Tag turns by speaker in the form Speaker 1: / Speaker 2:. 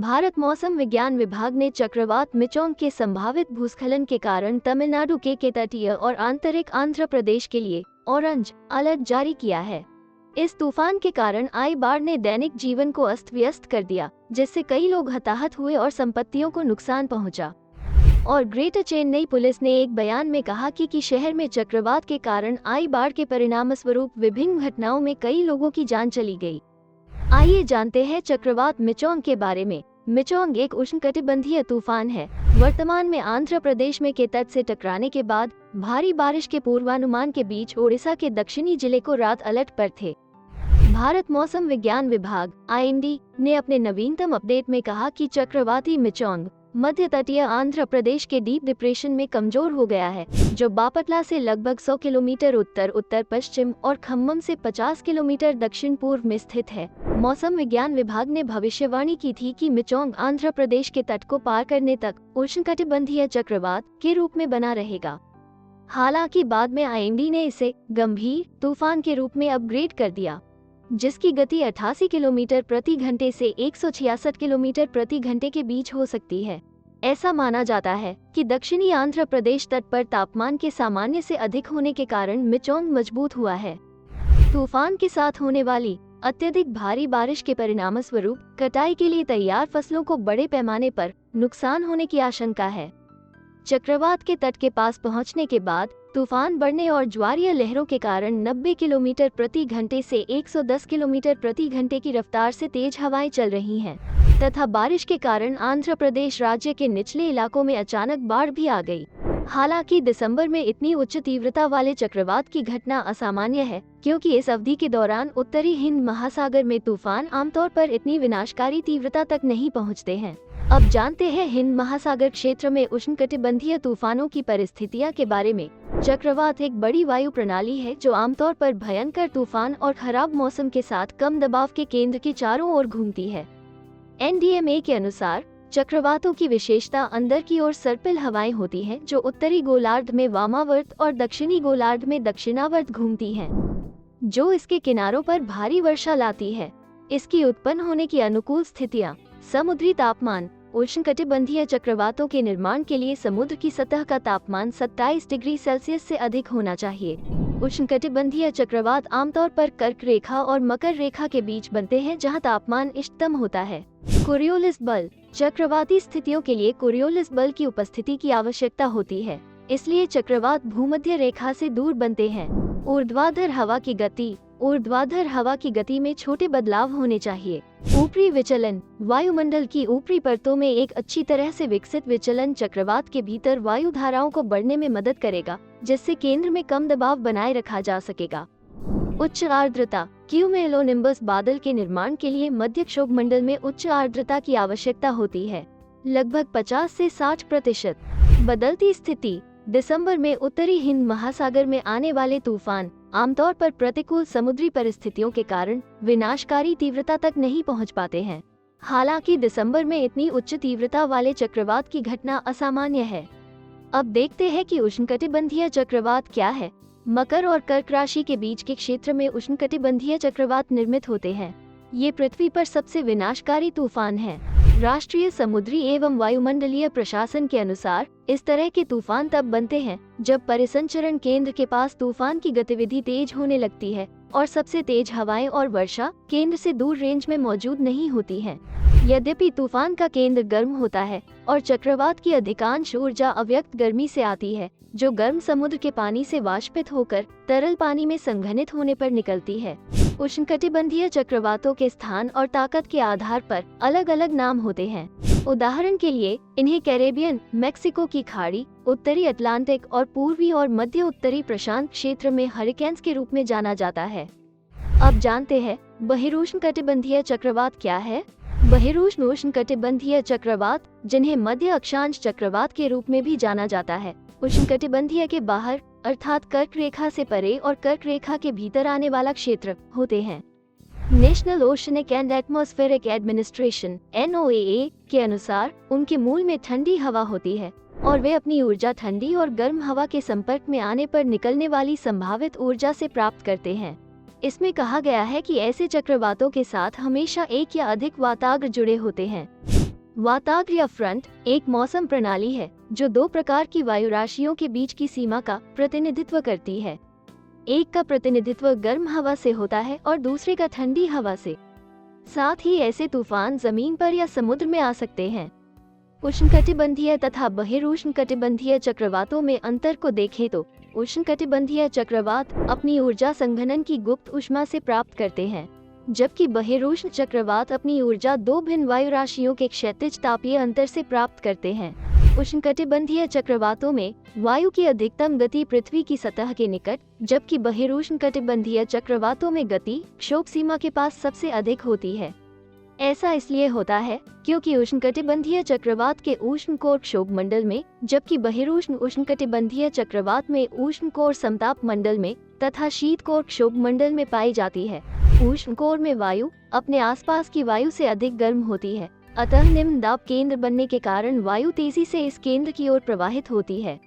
Speaker 1: भारत मौसम विज्ञान विभाग ने चक्रवात मिचोंग के संभावित भूस्खलन के कारण तमिलनाडु के तटीय और आंतरिक आंध्र प्रदेश के लिए ऑरेंज अलर्ट जारी किया है। इस तूफान के कारण आई बाढ़ ने दैनिक जीवन को अस्त व्यस्त कर दिया, जिससे कई लोग हताहत हुए और संपत्तियों को नुकसान पहुंचा। और ग्रेटर चेन्नई पुलिस ने एक बयान में कहा कि शहर में चक्रवात के कारण आई बाढ़ के परिणामस्वरूप विभिन्न घटनाओं में कई लोगों की जान चली गई। आइए जानते हैं चक्रवात मिचोंग के बारे में। मिचोंग एक उष्णकटिबंधीय तूफान है। वर्तमान में आंध्र प्रदेश में के तट से टकराने के बाद भारी बारिश के पूर्वानुमान के बीच ओडिशा के दक्षिणी जिले को रात अलर्ट पर थे। भारत मौसम विज्ञान विभाग (IMD) ने अपने नवीनतम अपडेट में कहा कि चक्रवाती मिचोंग मध्य तटीय आंध्र प्रदेश के डीप डिप्रेशन में कमजोर हो गया है, जो बापटला से लगभग 100 किलोमीटर उत्तर उत्तर पश्चिम और खम्मम से 50 किलोमीटर दक्षिण पूर्व में स्थित है। मौसम विज्ञान विभाग ने भविष्यवाणी की थी कि मिचोंग आंध्र प्रदेश के तट को पार करने तक उष्णकटिबंधीय चक्रवात के रूप में बना रहेगा। हालांकि बाद में IMD ने इसे गंभीर तूफान के रूप में अपग्रेड कर दिया, जिसकी गति 88 किलोमीटर प्रति घंटे से 166 किलोमीटर प्रति घंटे के बीच हो सकती है। ऐसा माना जाता है कि दक्षिणी आंध्र प्रदेश तट पर तापमान के सामान्य से अधिक होने के कारण मिचोंग मजबूत हुआ है। तूफान के साथ होने वाली अत्यधिक भारी बारिश के परिणामस्वरूप कटाई के लिए तैयार फसलों को बड़े पैमाने पर नुकसान होने की आशंका है। चक्रवात के तट के पास पहुंचने के बाद तूफान बढ़ने और ज्वारीय लहरों के कारण 90 किलोमीटर प्रति घंटे से 110 किलोमीटर प्रति घंटे की रफ्तार से तेज हवाएं चल रही हैं, तथा बारिश के कारण आंध्र प्रदेश राज्य के निचले इलाकों में अचानक बाढ़ भी आ गई। हालांकि दिसंबर में इतनी उच्च तीव्रता वाले चक्रवात की घटना असामान्य है, क्योंकि इस अवधि के दौरान उत्तरी हिंद महासागर में तूफान आमतौर पर इतनी विनाशकारी तीव्रता तक नहीं पहुंचते हैं। अब जानते हैं हिंद महासागर क्षेत्र में उष्णकटिबंधीय तूफानों की परिस्थितियां के बारे में। चक्रवात एक बड़ी वायु प्रणाली है जो आमतौर पर भयंकर तूफान और खराब मौसम के साथ कम दबाव के केंद्र के चारों ओर घूमती है। NDMA के अनुसार चक्रवातों की विशेषता अंदर की ओर सर्पिल हवाएं होती हैं, जो उत्तरी गोलार्ध में वामावर्त और दक्षिणी गोलार्ध में दक्षिणावर्त घूमती हैं, जो इसके किनारों पर भारी वर्षा लाती है। इसकी उत्पन्न होने की अनुकूल स्थितियां, समुद्री तापमान। उष्णकटिबंधीय चक्रवातों के निर्माण के लिए समुद्र की सतह का तापमान 27 डिग्री सेल्सियस से अधिक होना चाहिए। उष्णकटिबंधीय चक्रवात आमतौर पर कर्क रेखा और मकर रेखा के बीच बनते हैं, जहां तापमान इष्टतम होता है। कोरियोलिस बल। चक्रवाती स्थितियों के लिए कोरियोलिस बल की उपस्थिति की आवश्यकता होती है, इसलिए चक्रवात भूमध्य रेखा से दूर बनते हैं। ऊर्ध्वाधर हवा की गति। ऊर्ध्वाधर हवा की गति में छोटे बदलाव होने चाहिए। ऊपरी विचलन। वायुमंडल की ऊपरी परतों में एक अच्छी तरह से विकसित विचलन चक्रवात के भीतर वायु धाराओं को बढ़ने में मदद करेगा, जिससे केंद्र में कम दबाव बनाए रखा जा सकेगा। उच्च आर्द्रता। क्यूमुलोनिम्बस बादल के निर्माण के लिए मध्य क्षोभमंडल में उच्च आर्द्रता की आवश्यकता होती है, लगभग 50 से 60%। बदलती स्थिति। दिसंबर में उत्तरी हिंद महासागर में आने वाले तूफान आमतौर पर प्रतिकूल समुद्री परिस्थितियों के कारण विनाशकारी तीव्रता तक नहीं पहुंच पाते हैं। हालांकि दिसंबर में इतनी उच्च तीव्रता वाले चक्रवात की घटना असामान्य है। अब देखते हैं कि उष्णकटिबंधीय चक्रवात क्या है। मकर और कर्क राशि के बीच के क्षेत्र में उष्णकटिबंधीय चक्रवात निर्मित होते हैं। ये पृथ्वी पर सबसे विनाशकारी तूफान है। राष्ट्रीय समुद्री एवं वायुमंडलीय प्रशासन के अनुसार इस तरह के तूफान तब बनते हैं जब परिसंचरण केंद्र के पास तूफान की गतिविधि तेज होने लगती है और सबसे तेज हवाएं और वर्षा केंद्र से दूर रेंज में मौजूद नहीं होती हैं। यद्यपि तूफान का केंद्र गर्म होता है और चक्रवात की अधिकांश ऊर्जा अव्यक्त गर्मी से आती है, जो गर्म समुद्र के पानी से वाष्पित होकर तरल पानी में संघनित होने पर निकलती है। उष्णकटिबंधीय चक्रवातों के स्थान और ताकत के आधार पर अलग अलग नाम होते हैं। उदाहरण के लिए इन्हें कैरेबियन, मेक्सिको की खाड़ी, उत्तरी अटलांटिक और पूर्वी और मध्य उत्तरी प्रशांत क्षेत्र में हरिकेन्स के रूप में जाना जाता है। अब जानते हैं बहिरुष्णकटिबंधीय चक्रवात क्या है। बहिरुष्ण उष्णकटिबंधीय चक्रवात, जिन्हें मध्य अक्षांश चक्रवात के रूप में भी जाना जाता है, उष्णकटिबंधीय के बाहर अर्थात कर्क रेखा से परे और कर्क रेखा के भीतर आने वाला क्षेत्र होते हैं। National oceanic and atmospheric administration (NOAA) के अनुसार उनके मूल में ठंडी हवा होती है और वे अपनी ऊर्जा ठंडी और गर्म हवा के संपर्क में आने पर निकलने वाली संभावित ऊर्जा से प्राप्त करते हैं। इसमें कहा गया है कि ऐसे चक्रवातों के साथ हमेशा एक या अधिक वाताग्र जुड़े होते हैं। वाताग्रीय फ्रंट एक मौसम प्रणाली है जो दो प्रकार की वायु राशियों के बीच की सीमा का प्रतिनिधित्व करती है। एक का प्रतिनिधित्व गर्म हवा से होता है और दूसरे का ठंडी हवा से। साथ ही ऐसे तूफान जमीन पर या समुद्र में आ सकते हैं। उष्णकटिबंधीय तथा बहिरुष्णकटिबंधीय चक्रवातों में अंतर को देखें तो उष्णकटिबंधीय चक्रवात अपनी ऊर्जा संघनन की गुप्त ऊष्मा से प्राप्त करते हैं, जबकि बहिरुष्ण चक्रवात अपनी ऊर्जा दो भिन्न वायु राशियों के क्षैतिज तापीय अंतर से प्राप्त करते हैं। उष्णकटिबंधीय चक्रवातों में वायु की अधिकतम गति पृथ्वी की सतह के निकट, जबकि बहिरुष्णकटिबंधीय चक्रवातों में गति क्षोभ सीमा के पास सबसे अधिक होती है। ऐसा इसलिए होता है क्योंकि उष्णकटिबंधीय चक्रवात के उष्ण कोर क्षोभ मंडल में, जबकि बहिरुष्ण उष्णकटिबंधीय चक्रवात में उष्ण कोर समताप मंडल में तथा शीत कोर क्षोभ मंडल में पाई जाती है। उष्ण कोर में वायु अपने आसपास की वायु से अधिक गर्म होती है, अतः निम्न दाब केंद्र बनने के कारण वायु तेजी से इस केंद्र की ओर प्रवाहित होती है।